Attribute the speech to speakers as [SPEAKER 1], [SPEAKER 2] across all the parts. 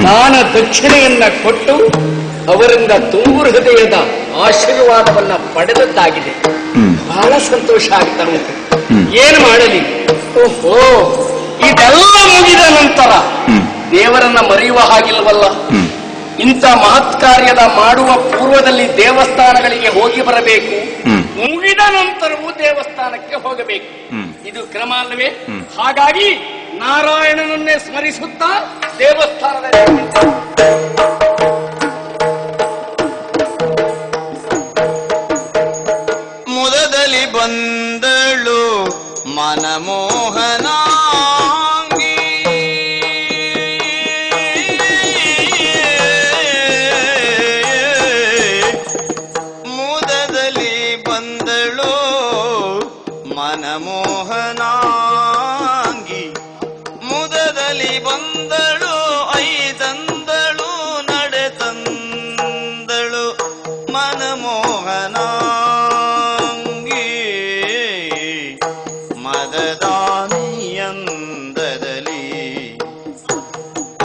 [SPEAKER 1] ದಾನ ದಕ್ಷಿಣೆಯನ್ನ ಕೊಟ್ಟು ಅವರಿಂದ ತುಂಬು ಹೃದಯದ ಆಶೀರ್ವಾದವನ್ನ ಪಡೆದದ್ದಾಗಿದೆ. ಬಹಳ ಸಂತೋಷ ಆಗ್ತಾ ಉಂಟು. ಏನು ಮಾಡಲಿ? ಓಹೋ, ಇದೆಲ್ಲ ಮುಗಿದ ನಂತರ ದೇವರನ್ನ ಮರೆಯುವ ಹಾಗಿಲ್ವಲ್ಲ. ಇಂಥ ಮಹತ್ ಕಾರ್ಯದ ಮಾಡುವ ಪೂರ್ವದಲ್ಲಿ ದೇವಸ್ಥಾನಗಳಿಗೆ ಹೋಗಿ ಬರಬೇಕು, ಮುಗಿದ ನಂತರವೂ ದೇವಸ್ಥಾನಕ್ಕೆ ಹೋಗಬೇಕು. ಇದು ಕ್ರಮ ಅಲ್ಲವೇ? ಹಾಗಾಗಿ ನಾರಾಯಣನನ್ನೇ ಸ್ಮರಿಸುತ್ತಾ ದೇವಸ್ಥಾನದಲ್ಲಿ
[SPEAKER 2] ಮುದದಲ್ಲಿ ಬಂದಳು ಮನಮೋಹನ
[SPEAKER 3] ಮನಮೋಹನಾಂಗಿ ಮುದದಲ್ಲಿ ಬಂದಳು ಐದಂದಳು ನಡೆ ತಂದಳು ಮನಮೋಹನಾಂಗಿ ಮದದಾನಿಯಂದದಲ್ಲಿ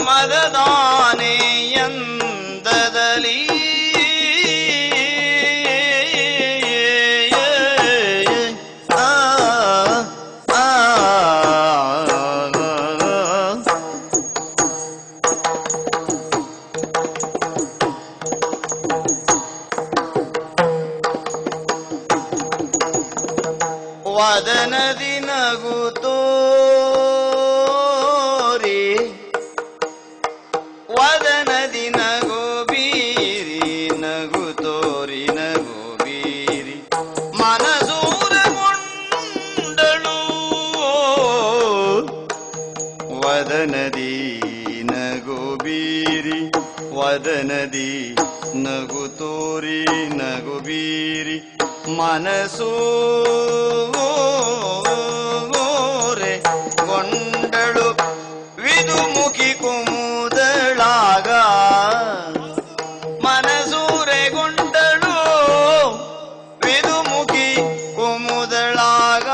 [SPEAKER 3] ಮದದಾನಿಯಂದದಲ್ಲಿ ವದನದಿ ನಗು ತೋರಿ ವದನದಿ ನಗು ಬೀರಿ ನಗು ತೋರಿ ನಗು ಬೀರಿ ಮನಸೂರಗೊಂಡಳು ವದನದಿ ನಗು ಬೀರಿ ವದನದಿ ನಗು ತೋರಿ ನಗು ಬೀರಿ ಮನಸೂರೆ ಗೊಂಡಳು ವಿದುಮುಖಿ ಕುಮುದಳಾಗ ಮನಸೂರೆಗೊಂಡಳು ವಿದುಮುಖಿ ಕುಮುದಳಾಗ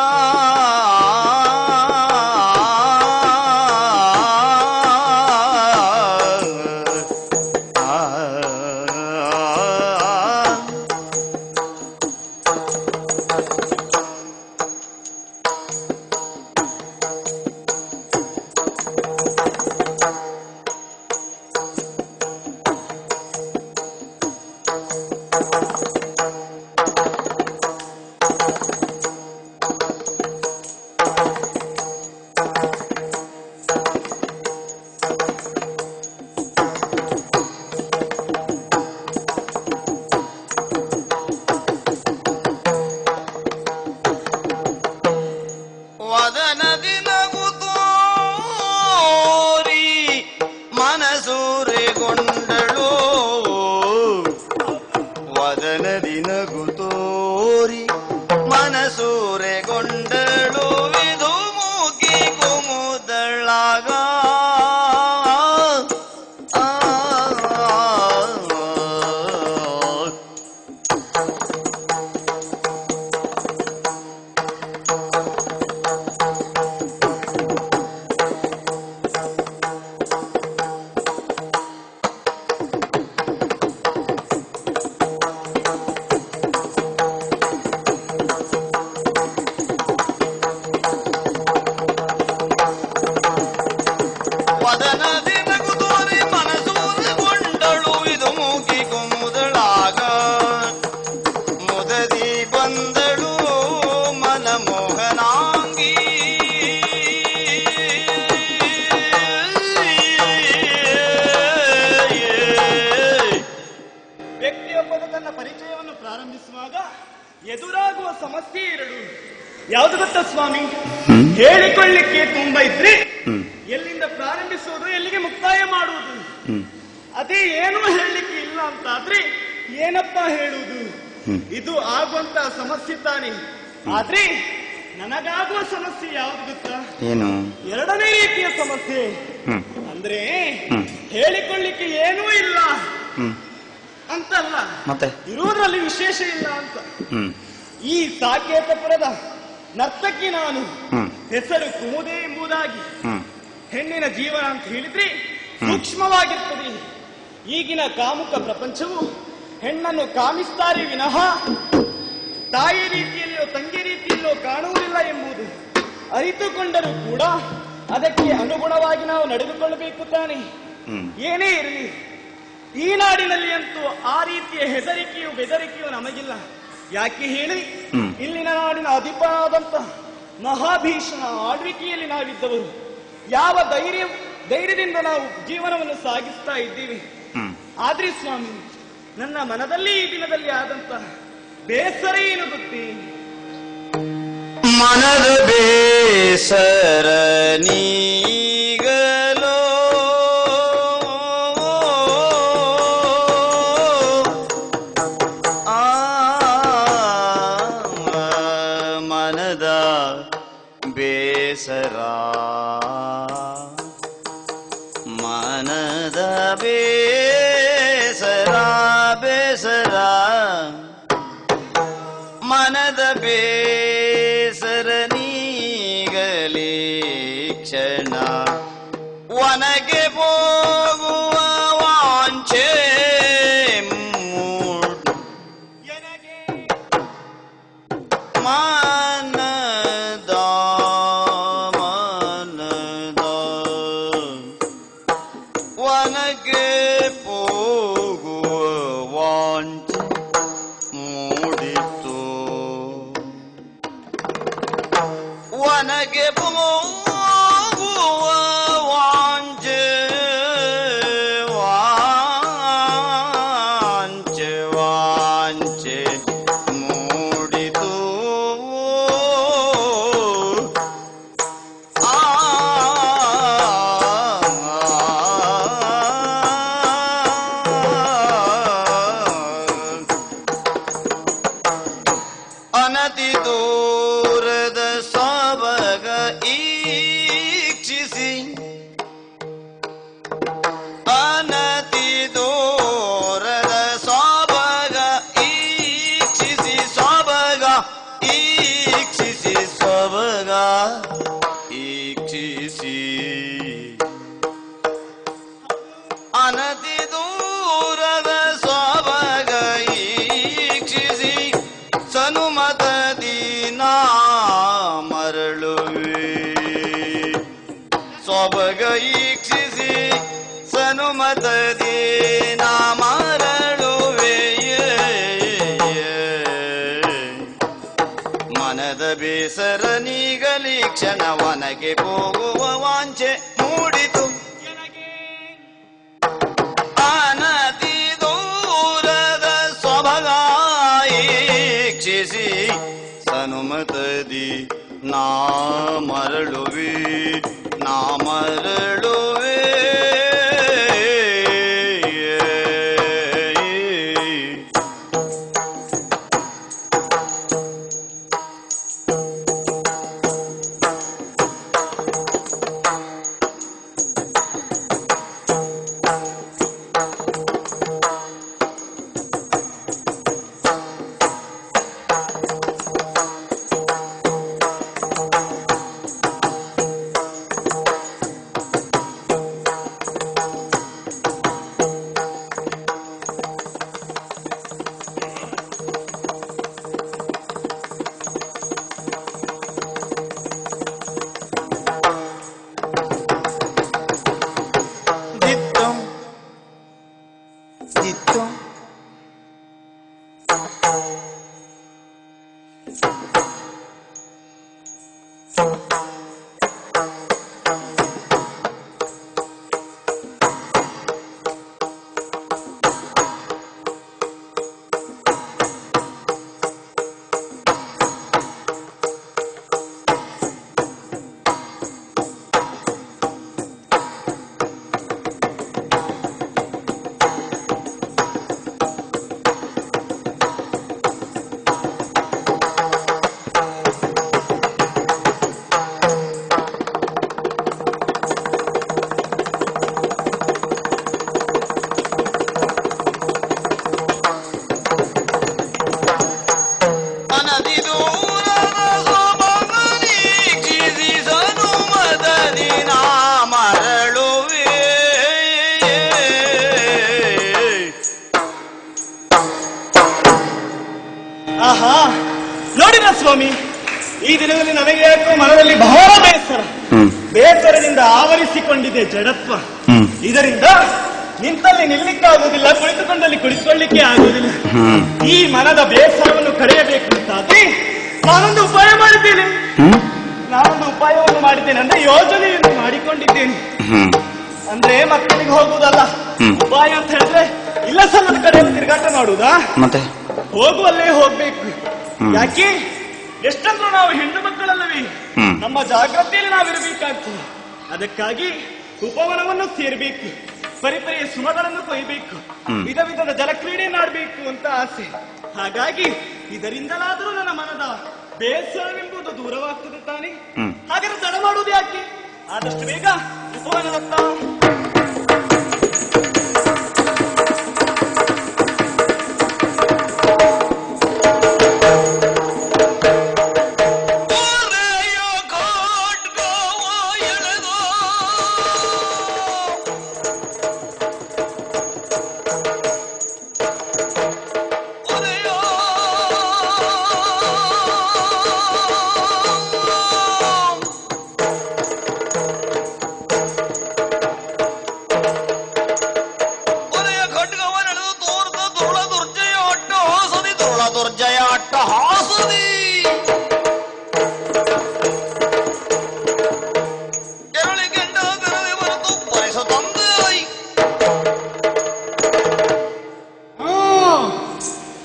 [SPEAKER 3] ವದನದಿ ನಗು ತೋರಿ ಮನಸೂರೆಗೊಂಡಳು ವದನದಿ ನಗು ತೋರಿ ಮನಸೂರೆಗೊಂಡಳು ವಿದುಮುಖಿ ಕುಮುದಳಾಗ ವದನದಿ ನಗು ತೋರಿ ಮನಸೂರೆಗೊಂಡಳು ವಿದುಮುಖಿ ಕುಮುದಳಾಗ ಮುದದಿ ಬಂದಳು ಮನಮೋಹನಾಂಗಿ
[SPEAKER 4] ವ್ಯಕ್ತಿಯೊಬ್ಬನು ತನ್ನ ಪರಿಚಯವನ್ನು ಪ್ರಾರಂಭಿಸುವಾಗ ಎದುರಾಗುವ ಸಮಸ್ಯೆ ಎರಡು. ಯಾವುದು ಗೊತ್ತಾ ಸ್ವಾಮಿ? ಹೇಳಿಕೊಳ್ಳಿಕ್ಕೆ ತುಂಬಾ ಇದ್ರೆ ಎಲ್ಲಿಂದ ಪ್ರಾರಂಭಿಸುವುದು, ಎಲ್ಲಿಗೆ ಮುಕ್ತಾಯ ಮಾಡುವುದು. ಅದೇ ಏನೂ ಹೇಳಲಿಕ್ಕೆ ಇಲ್ಲ ಅಂತಾದ್ರೆ ಏನಪ್ಪ ಹೇಳುವುದು? ಇದು ಆಗುವಂತಹ ಸಮಸ್ಯೆ ತಾನೆ. ಆದ್ರೆ ನನಗಾಗುವ ಸಮಸ್ಯೆ ಯಾವುದು ಗೊತ್ತಾ?
[SPEAKER 3] ಏನು?
[SPEAKER 4] ಎರಡನೇ ರೀತಿಯ ಸಮಸ್ಯೆ. ಅಂದ್ರೆ ಹೇಳಿಕೊಳ್ಳಿಕ್ಕೆ ಏನೂ ಇಲ್ಲ ಅಂತಲ್ಲ,
[SPEAKER 3] ಮತ್ತೆ
[SPEAKER 4] ಇರುವುದರಲ್ಲಿ ವಿಶೇಷ ಇಲ್ಲ ಅಂತ. ಈ ಸಾಕೇತಪುರದ ನರ್ತಕಿ ನಾನು. ಹೆಸರು ಕುಮುದೆ ಎಂಬುದಾಗಿ. ಹೆಣ್ಣಿನ ಜೀವನ ಅಂತ ಹೇಳಿದ್ರೆ ಸೂಕ್ಷ್ಮವಾಗಿರ್ತದೆ. ಈಗಿನ ಕಾಮುಕ ಪ್ರಪಂಚವು ಹೆಣ್ಣನ್ನು ಕಾಮಿಸ್ತಾರೆ ವಿನಃ ತಾಯಿ ರೀತಿಯಲ್ಲಿಯೋ ತಂಗಿ ರೀತಿಯಲ್ಲೋ ಕಾಣುವುದಿಲ್ಲ ಎಂಬುದು ಅರಿತುಕೊಂಡರೂ ಕೂಡ ಅದಕ್ಕೆ ಅನುಗುಣವಾಗಿ ನಾವು ನಡೆದುಕೊಳ್ಳಬೇಕು ತಾನೆ. ಏನೇ ಇರಲಿ, ಈ ನಾಡಿನಲ್ಲಿ ಅಂತೂ ಆ ರೀತಿಯ ಹೆದರಿಕೆಯು ಬೆದರಿಕೆಯು ನಮಗಿಲ್ಲ. ಯಾಕೆ ಹೇಳಿ, ಇಲ್ಲಿನ ನಾಡಿನ ಅಧಿಪನಾದಂತಹ ಮಹಾಭೀಷಣ ಆಳ್ವಿಕೆಯಲ್ಲಿ ನಾವಿದ್ದವರು. ಯಾವ ಧೈರ್ಯದಿಂದ ನಾವು ಜೀವನವನ್ನು ಸಾಗಿಸ್ತಾ ಇದ್ದೀವಿ. ಆದ್ರೆ ಸ್ವಾಮಿ, ನನ್ನ ಮನದಲ್ಲಿ ಈ ದಿನದಲ್ಲಿ ಆದಂತಹ ಬೇಸರ ಏನು ಗೊತ್ತೇ?
[SPEAKER 3] ಮನದ ಬೇಸರ ನೀಗಲೋ ಮನದ ಬೇಸರ ಮನದ ಬೇಸರ ಬೇಸರ ಮನದ ಬೇಸರ ನೀಗಲಿ ಕ್ಷಣ ವನಗೆ ಹೋಗುವ ವಾಂಛೆ ಮನದ ಮನದ ವನಗೆ ಹೋಗುವ ವಾಂಛೆ ಮೂಡಿತು ವನಗೆ ಹೋಗುವ ವಾಂಛೆ ವಾಂಛೆ ವಾಂಛೆ ಮೂಡಿತು ಅನತಿ ದೂರದ ಸೊಬಗ ಈಕ್ಷಿಸಿ ಅನತಿ ದೂರದ ಸೊಬಗ ಈಕ್ಷಿಸಿ ಸೊಬಗ ಈಕ್ಷಿಸಿ ಸೊಬಗ ಈಕ್ಷಿಸಿ ಅನತಿ ದೂರದ ಸೊಬಗ ಈಕ್ಷಿಸಿ ಸನುಮತದಿ ನಾ ಮರಳುವೆ ಸೊಬಗ ಈಕ್ಷಿಸಿ ಸನುಮತದಿ ನಾ ಮರಳುವೆ ಮನದ ಬೇಸರ ನೀಗಲಿ ಕ್ಷಣ ವನಗೆ ಹೋಗುವ ವಾಂಛೆ ಮೂಡಿತು ಅನತಿ ದೂರದ ಸೊಬಗ ಈಕ್ಷಿಸಿ ಸನುಮತದಿ ನಾ ಮರಳುವೆ ನಾ ಮರಳುವೆ
[SPEAKER 4] ಸ್ವಾಮಿ, ಈ ದಿನದಲ್ಲಿ ನನಗೆ ಯಾಕೋ ಮನದಲ್ಲಿ ಬಹಳ ಬೇಸರದಿಂದ ಆವರಿಸಿಕೊಂಡಿದೆ ಜಡತ್ವ. ಇದರಿಂದ ನಿಂತಲ್ಲಿ ನಿಲ್ಲಿಕ್ಕಾಗುವುದಿಲ್ಲ, ಕುಳಿತುಕೊಂಡಲ್ಲಿ ಕುಳಿತುಕೊಳ್ಳಿಕ್ಕೆ ಆಗುವುದಿಲ್ಲ. ಈ ಮನದ ಬೇಸರವನ್ನು ಕಳೆಯಬೇಕು ಅಂತಾಗಿ ನಾನೊಂದು ಉಪಾಯ ಮಾಡಿದ್ದೇನೆ. ಅಂದ್ರೆ ಯೋಜನೆಯನ್ನು ಮಾಡಿಕೊಂಡಿದ್ದೇನೆ. ಅಂದ್ರೆ ಮಕ್ಕಳಿಗೆ ಹೋಗುವುದಲ್ಲ, ಉಪಾಯ ಅಂತ ಹೇಳಿದ್ರೆ ಇಲ್ಲ ಸಲ್ಲದ ಕಡೆಯಲ್ಲಿ ತಿರುಗಾಟ ಮಾಡುವುದಾ?
[SPEAKER 5] ಮತ್ತೆ
[SPEAKER 4] ಹೋಗುವಲ್ಲೇ ಹೋಗ್ಬೇಕು. ಯಾಕೆ? ಎಷ್ಟಂದ್ರೂ ನಾವು ಹೆಣ್ಣು ಮಕ್ಕಳಲ್ಲವೇ, ನಮ್ಮ ಜಾಗ್ರತೆಯಲ್ಲಿ ನಾವಿರಬೇಕಾಗ್ತದೆ. ಅದಕ್ಕಾಗಿ ಉಪವನವನ್ನು ಸೇರ್ಬೇಕು, ಪರಿಪರಿಯ ಸುಮಗಳನ್ನು ಕೊಯ್ಬೇಕು, ವಿಧ ವಿಧದ ಜಲಕ್ರೀಡೆಯನ್ನಾಡಬೇಕು ಅಂತ ಆಸೆ. ಹಾಗಾಗಿ ಇದರಿಂದಲಾದರೂ ನನ್ನ ಮನದ ಬೇಸರವೆಂಬುದು ದೂರವಾಗ್ತದೆ ತಾನೆ. ಹಾಗಾದ್ರೆ ತಡ ಮಾಡುವುದು ಯಾಕೆ? ಆದಷ್ಟು ಬೇಗ ಉಪವನದತ್ತ.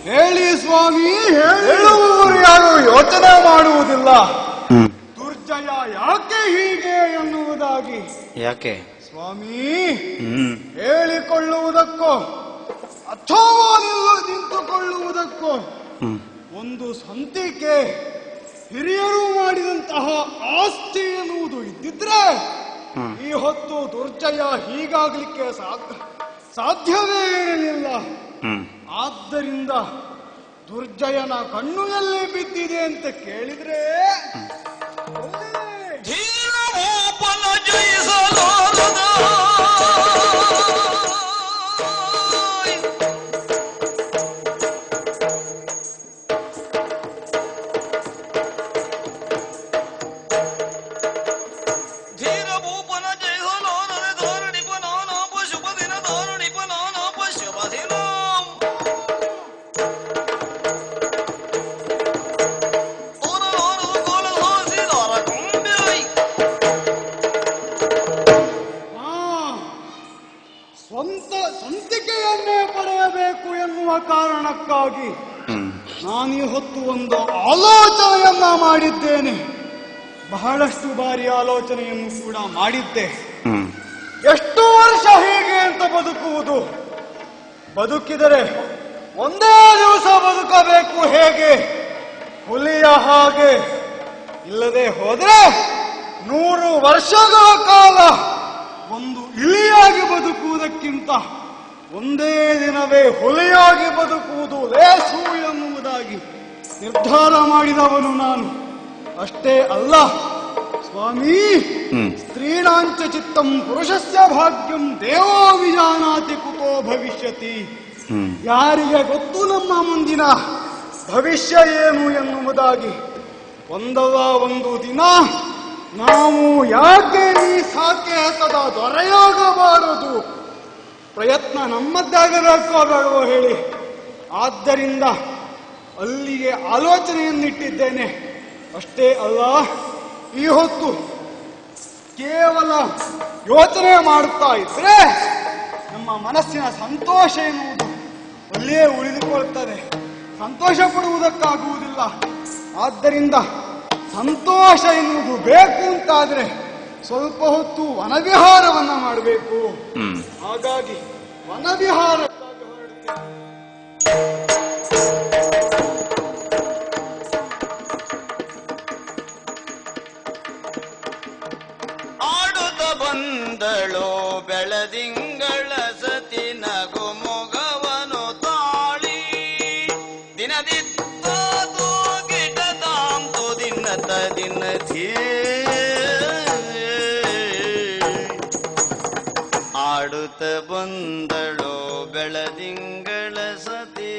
[SPEAKER 6] ಹೇಳಿ ಸ್ವಾಮಿ, ಹೇಳುವವರು ಯಾರು ಯೋಚನೆ ಮಾಡುವುದಿಲ್ಲ. ದುರ್ಜಯ ಯಾಕೆ ಹೀಗೆ ಎನ್ನುವುದಾಗಿ.
[SPEAKER 5] ಯಾಕೆ
[SPEAKER 6] ಸ್ವಾಮಿ? ಹೇಳಿಕೊಳ್ಳುವುದಕ್ಕೋ ಅಥವಾ ನಿಂತುಕೊಳ್ಳುವುದಕ್ಕೋ ಒಂದು ಸ್ವಂತಿಕೆ ಹಿರಿಯರು ಮಾಡಿದಂತಹ ಆಸ್ತಿ ಎನ್ನುವುದು ಇದ್ದಿದ್ರೆ ಈ ಹೊತ್ತು ದುರ್ಜಯ ಹೀಗಾಗ್ಲಿಕ್ಕೆ ಸಾಧ್ಯವೇ ಇರಲಿಲ್ಲ. ಆದ್ದರಿಂದ ದುರ್ಜಯನ ಕಣ್ಣು ಎಲ್ಲಿ ಬಿದ್ದಿದೆ ಅಂತ ಕೇಳಿದ್ರೆ ಸ್ವಂತಿಕೆಯನ್ನೇ ಪಡೆಯಬೇಕು ಎನ್ನುವ ಕಾರಣಕ್ಕಾಗಿ ನಾನೀ ಹೊತ್ತು ಒಂದು ಆಲೋಚನೆಯನ್ನ ಮಾಡಿದ್ದೇನೆ. ಬಹಳಷ್ಟು ಬಾರಿ ಆಲೋಚನೆಯನ್ನು ಕೂಡ ಮಾಡಿದ್ದೆ. ಎಷ್ಟು ವರ್ಷ ಹೀಗೆ ಅಂತ ಬದುಕುವುದು? ಬದುಕಿದರೆ ಒಂದೇ ದಿವಸ ಬದುಕಬೇಕು, ಹೇಗೆ ಹುಲಿಯ ಹಾಗೆ. ಇಲ್ಲದೆ ಹೋದ್ರೆ 100 ವರ್ಷಗಳ ಕಾಲ ಒಂದು ಇಲಿಯಾಗಿ ಬದುಕುವುದಕ್ಕಿಂತ ಒಂದೇ ದಿನವೇ ಹುಲಿಯಾಗಿ ಬದುಕುವುದು ಲೇಸು ಎನ್ನುವುದಾಗಿ ನಿರ್ಧಾರ ಮಾಡಿದವನು ನಾನು. ಅಷ್ಟೇ ಅಲ್ಲ ಸ್ವಾಮಿ, ಸ್ತ್ರೀಣಾಂಚ ಚಿತ್ತಂ ಪುರುಷಸ್ಯ ಭಾಗ್ಯಂ ದೇವೋ ವಿಜಾನಾತಿ ಕುತೋ ಭವಿಷ್ಯತಿ. ಯಾರಿಗೆ ಗೊತ್ತು ನಮ್ಮ ಮುಂದಿನ ಭವಿಷ್ಯ ಏನು ಎನ್ನುವುದಾಗಿ. ಒಂದಲ್ಲ ಒಂದು ದಿನ ನಾವು ಯಾಕೆ ಈ ಸಾಕೆ ಹಸದ ದೊರೆಯಾಗಬಾರದು? ಪ್ರಯತ್ನ ನಮ್ಮದ್ದಾಗಬೇಕೋ ಬೇಡವೋ ಹೇಳಿ. ಆದ್ದರಿಂದ ಅಲ್ಲಿಗೆ ಆಲೋಚನೆಯನ್ನಿಟ್ಟಿದ್ದೇನೆ. ಅಷ್ಟೇ ಅಲ್ಲ, ಈ ಹೊತ್ತು ಕೇವಲ ಯೋಚನೆ ಮಾಡುತ್ತಾ ಇದ್ರೆ ನಮ್ಮ ಮನಸ್ಸಿನ ಸಂತೋಷ ಎನ್ನುವುದು ಅಲ್ಲಿಯೇ ಉಳಿದುಕೊಳ್ತದೆ. ಸಂತೋಷ ಪಡುವುದಕ್ಕಾಗುವುದಿಲ್ಲ. ಆದ್ದರಿಂದ ಸಂತೋಷ ಎನ್ನುವುದು ಬೇಕು ಅಂತಾದ್ರೆ ಸ್ವಲ್ಪ ಹೊತ್ತು ವನವಿಹಾರವನ್ನ ಮಾಡಬೇಕು. ಹಾಗಾಗಿ ವನವಿಹಾರಕ್ಕಾಗಿ ಹೊರಡುತ್ತೇನೆ.
[SPEAKER 3] ಆಡುತ್ತ ಬಂದಳು ಬೆಳದಿಂಗಳ ಸತಿ ನಗು ಮೊಗವನು ತಾಳಿ ದಿನದಿತ್ತ ಗಿಡದಾಂತು ದಿನದ ದಿನ ಆಡುತ್ತ ಬಂದಳು ಬೆಳದಿಂಗಳ ಸತಿ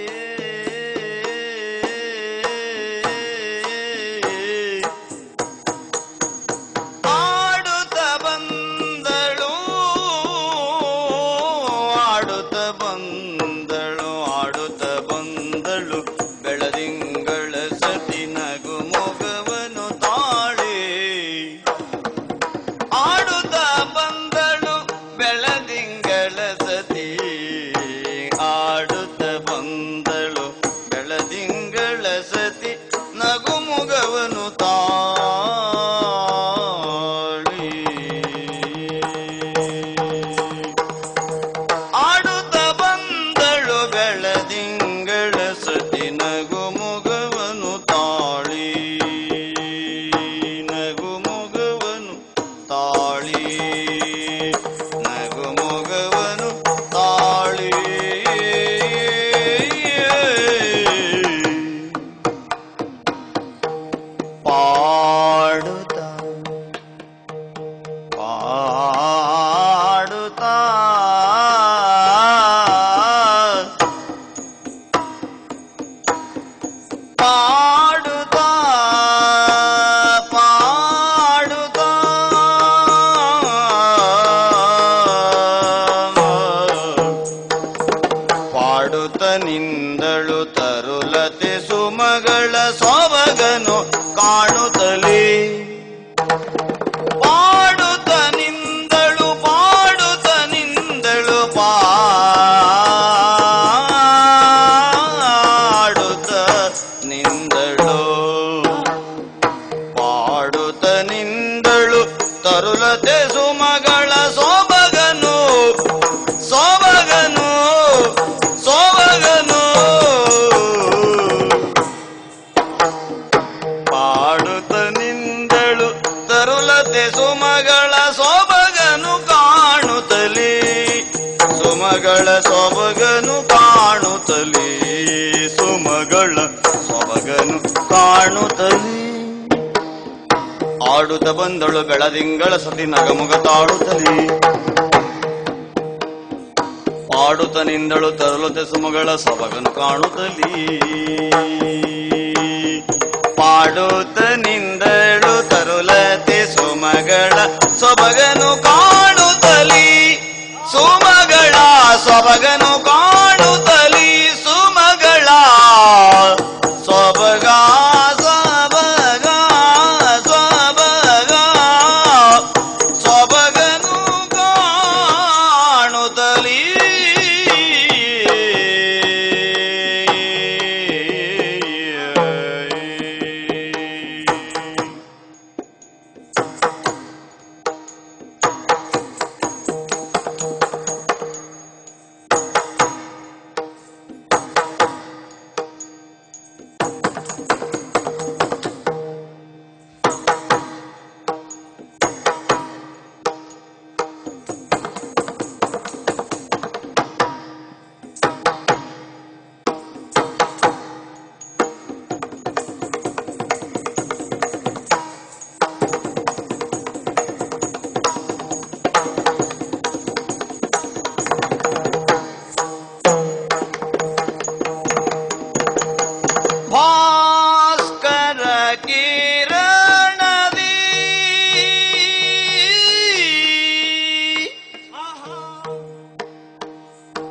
[SPEAKER 3] ನಿಂದಳು ತರುಲತೆ ಸುಮಗಳ ಸೊಬಗನು ಕಾಣುತ್ತಲೇ ಪಾಡುತ್ತ ನಿಂದಳು ತರುಲತೆ ಸುಮಗಳ ಸೊಬಗನು ಪಾಡುತ್ತ ನಿಂದಳು ತರುಲತೆ ಸುಮಗಳ ಸೊಬಗನು ಕಾಣುತ್ತಲೇ ಸುಮಗಳ ಸೊಬಗನು ಕಾಣುತ್ತಲೇ ಸುಮಗಳ ಸೊಬಗನು ಕಾಣುತ್ತಲೇ ಆಡುತ್ತ ಬಂದಳು ಬೆಳದಿಂಗಳ ಸತಿ ನಗಮುಗ ತಾಡುತ್ತಲೇ ಪಾಡುತ್ತ ನಿಂದಳು ತರುಲತೆ ಸುಮಗಳ ಸೊಬಗನು ಕಾಣುತ್ತಲೇ ಪಾಡುತ್ತ ನಿಂದಳು ತರುಲತೆ ಸುಮಗಳ ಸೊಬಗನು ಕಾಣುತ್ತಲೇ ಸುಮಗಳ ಸೊಬಗನು ಕಾಣುತ್ತಲೇ ಸುಮಗಳ ಸೊಬಗ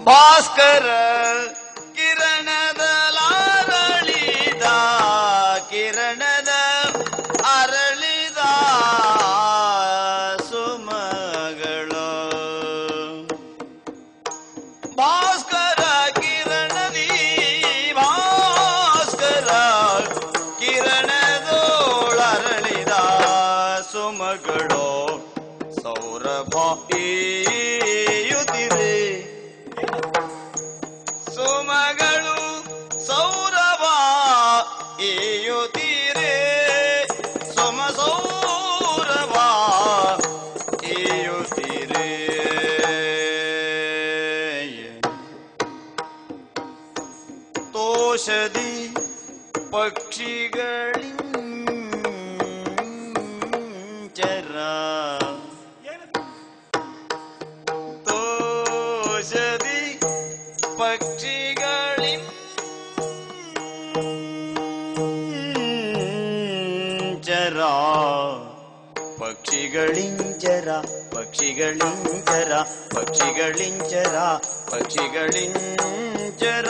[SPEAKER 3] ಭಾಸ್ಕರ ಕಿರಣದ ಅರಳಿದ ಸುಮಗಳ ಭಾಸ್ಕರ ಕಿರಣದೋಳರಳಿದ ಸುಮಗಳೋ ಸೌರಭ ಏಯುತ್ತಿರೆ ಸುಮಗಳು ಸೌರಭ ಏಯುತ್ತೀರೆ ಸೌರಭ ಏಯುತ್ತೀರೆ ತೋಷದಿ ಪಕ್ಷಿಗಳಿಂಚರ ತೋಷದಿ ಪಕ್ಷಿಗಳಿಂಚರ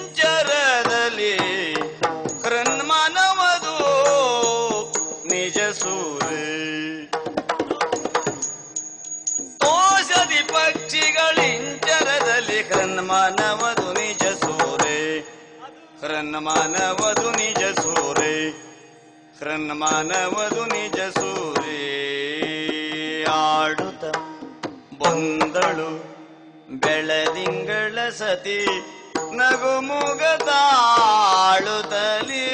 [SPEAKER 3] ಪಕ್ಷಿಗಳಿಂಚರದಲ್ಲಿ ಹೃನ್ಮನವದು ನಿಜ ಸೂರೆ ತೋಷದಿ ಪಕ್ಷಿಗಳಿಂಚರದಲ್ಲಿ ಹೃನ್ಮನವದು ನಿಜ ಸೂರೆ ಹೃನ್ಮನವದು ನಿಜ ಸೂರೆ ಹೃನ್ಮನವದು ನಿಜ ಸೂರೆ ಆಡುತ್ತ ಬಂದಳು ಬೆಳದಿಂಗಳ ಸತಿ ನಗುಮುಗ ತಾಳುತ್ತಲೇ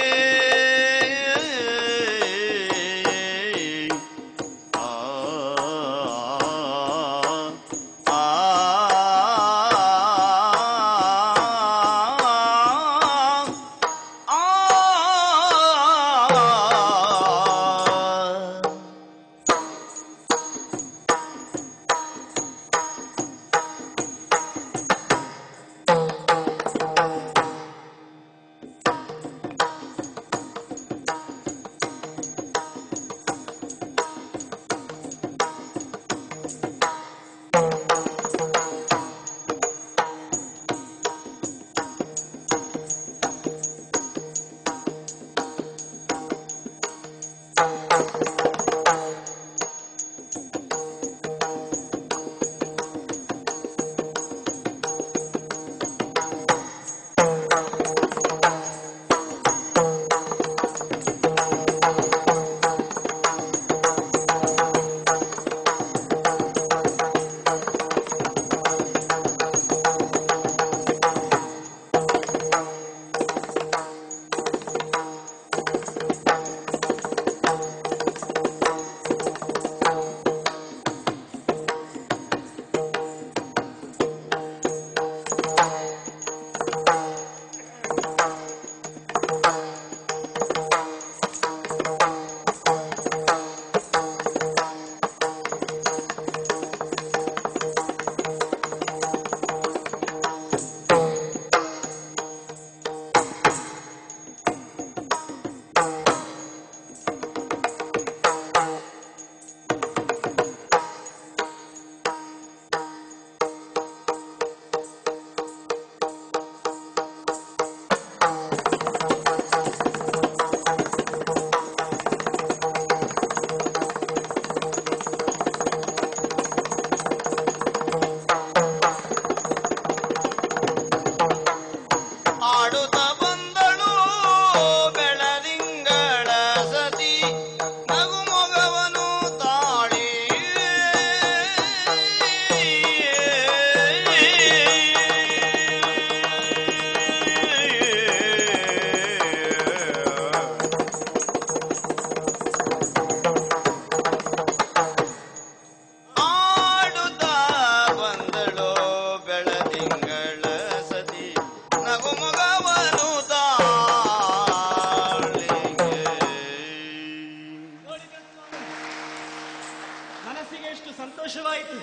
[SPEAKER 4] ಮನಸ್ಸಿಗೆ ಎಷ್ಟು ಸಂತೋಷವಾಯಿತು.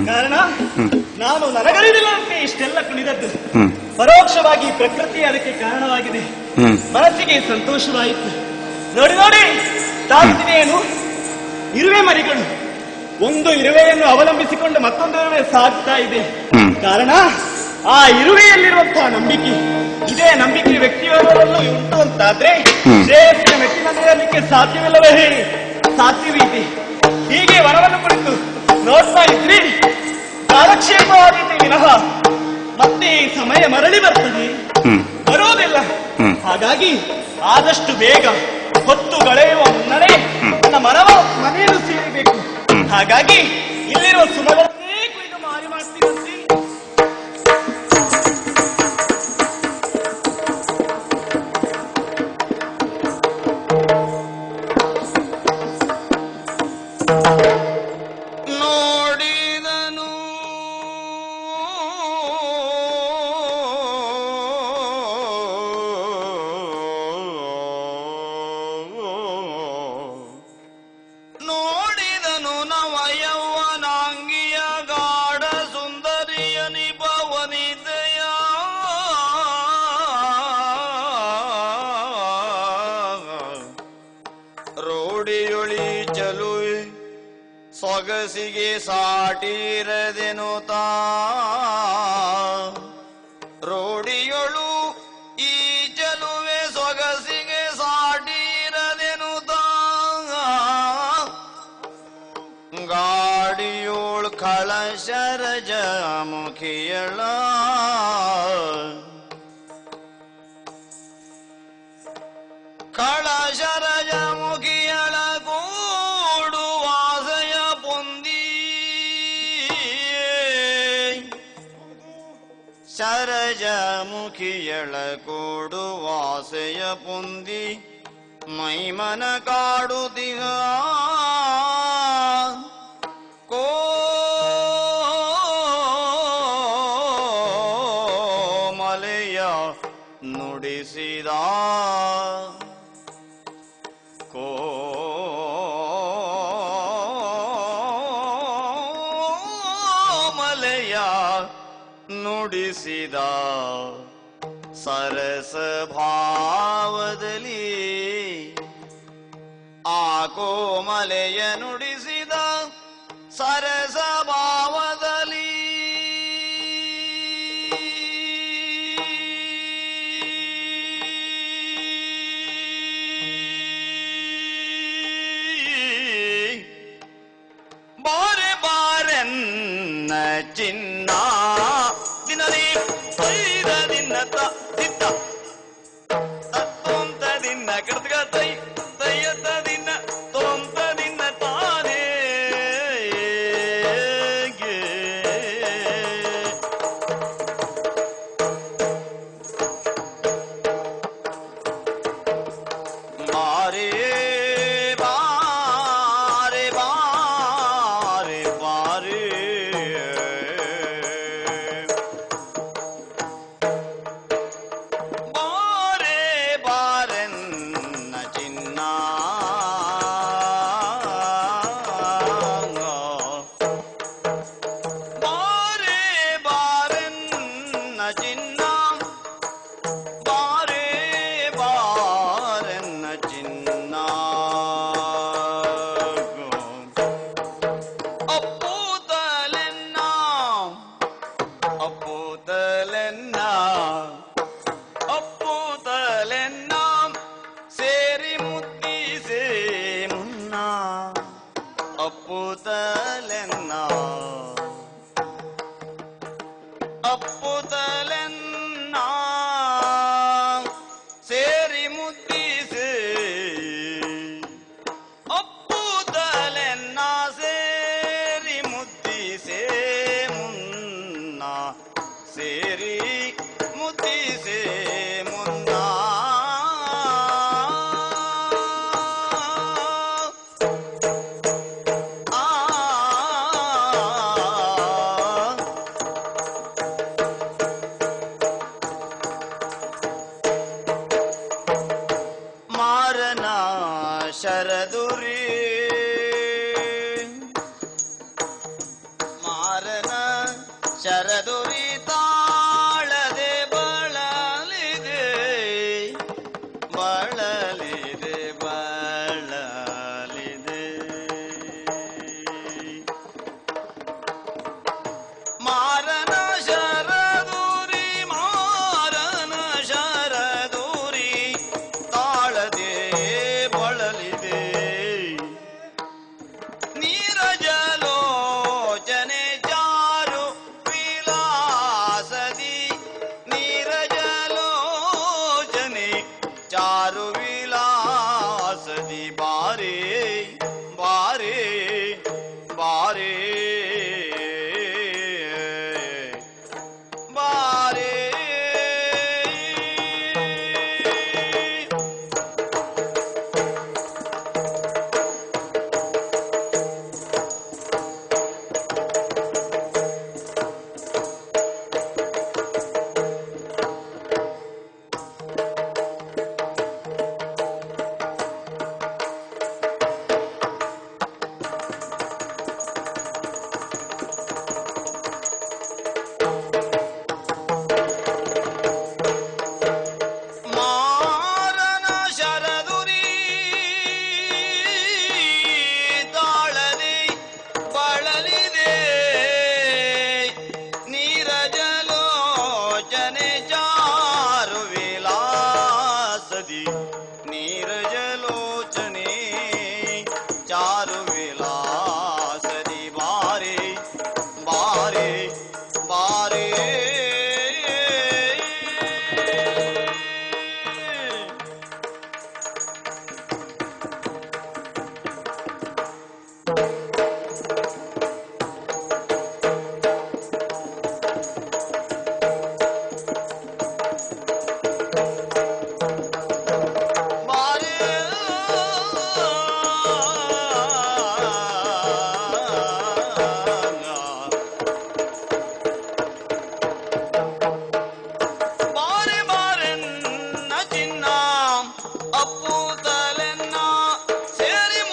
[SPEAKER 4] ಕಾರಣ ನಾನು ನನಗರಿದಿಲ್ಲಂತೆ ಇಷ್ಟೆಲ್ಲ ಕುಣಿದದ್ದು ಪರೋಕ್ಷವಾಗಿ ಪ್ರಕೃತಿ ಅದಕ್ಕೆ ಕಾರಣವಾಗಿದೆ. ಮನಸ್ಸಿಗೆ ಸಂತೋಷವಾಯಿತು. ನೋಡಿ ನೋಡಿ ತಾಗ್ತಿದೆಯೇನು ಇರುವೆ ಮರಿಗಳು ಒಂದು ಇರುವೆಯನ್ನು ಅವಲಂಬಿಸಿಕೊಂಡು ಮತ್ತೊಂದು ಇರುವೆ ಸಾಗ್ತಾ ಇದೆ. ಕಾರಣ ಆ ಇರುವೆಯಲ್ಲಿರುವಂತಹ ನಂಬಿಕೆ. ಇದೇ ನಂಬಿಕೆ ವ್ಯಕ್ತಿಯೊಬ್ಬರಲ್ಲೂ ಉಂಟು ಅಂತಾದ್ರೆ ಶ್ರೇಯಸ್ಸಿನ ಮೆಟ್ಟಿನಲ್ಲಿರಲಿಕ್ಕೆ ಸಾಧ್ಯವಿಲ್ಲವೇ ಹೇಳಿ? ಸಾಧ್ಯವಿದೆ. ಹೀಗೆ ವರವನ್ನು ಕುರಿತು ನೋಡ್ತಾ ಇದ್ರಿ ಕಾಲಕ್ಷೇಪವಾಗಿದೆ ವಿನಃ ಮತ್ತೆ ಈ ಸಮಯ ಮರಳಿ ಬರ್ತದೆ, ಬರುವುದಿಲ್ಲ. ಹಾಗಾಗಿ ಆದಷ್ಟು ಬೇಗ ಹೊತ್ತು ಗಳೆಯುವ ಮುನ್ನಡೆ ನನ್ನ ಮನೆಯನ್ನು ಸೇರಬೇಕು. ಹಾಗಾಗಿ ಇಲ್ಲಿರುವ ಸುಮಗಳನ್ನೇ ಕುಯ್ದು ಮಾರಿ ಮಾಡ್ತೀರಂತೆ.
[SPEAKER 2] ನೋಡಿದನು ನೋಡಿದನು ನವ ಯೌವನಾಂಗಿಯ ಗಾಢ ಸುಂದರಿಯ ನಿಭವನಿದಯ ರೋಡಿಯೊಳಿ ಚಲುವೆ ಸೊಗಸಿಗೆ ಸಾಟಿರದೆನುತಾ ರೋಡಿಯೊಳು ಈ ಚಲುವೆ ಸೊಗಸಿಗೆ ಸಾಟಿರದೆನುತಾ ಗಾಡಿಯೋಳ್ ಕಳಶರಜ ಮುಖಿಯಳ ಕಳಶರಜ ಮುಖಿಯಳ ಕೂಡು ವಾಸಯ ಪೊಂದಿ ಶರಜ ಮುಖಿಯಳ ಕೂಡು ವಾಸಯ ಪೊಂದಿ ಮೈಮನ ಕಾಡುದಿಗ ಕೋಮಲೆಯ ನುಡಿಸಿದ ಕೋಮಲೆಯ ನುಡಿಸಿದ ಸರಸ ಭಾವದಲ್ಲಿ ಆ ಕೋಮಲೆಯ ನುಡಿಸಿದ ಸರಸ ಭಾವದಲ್ಲಿ ಬಾರೆ ಬಾರೆನ್ನ ಚಿನ್ನ ದಿನದಿ ಸೈದ ದಿನ್ನತ ದಿತ್ತ ತತ್ತೊಂತ ದಿನ ಕಡ್ದಗ ತೈ ತಯ್ಯತ ದಿನ ತೊಂತ ದಿನ ತಾನೇ ಬಾರೆ ಬಾರೆ ಬಾರೆ ಬಾರೆ ಬಾರೆ ಬಾರೆನ್ನ ಚಿನ್ನ ಬಾರೆ ಬಾರೆನ್ನ ಚಿನ್ನ ಬಾರೆ ಬಾರೆನ್ನ ಚಿನ್ನ ಅಪ್ಪೂತಲೆನ್ನ ಅಪ್ಪೂತಲೆನ್ನ ಅಪ್ಪೂತಲೆನ್ನ ಸೇರಿ ಮುದ್ದಿಸೆ ಮುನ್ನ ಅಪ್ಪೂತಲೆನ್ನ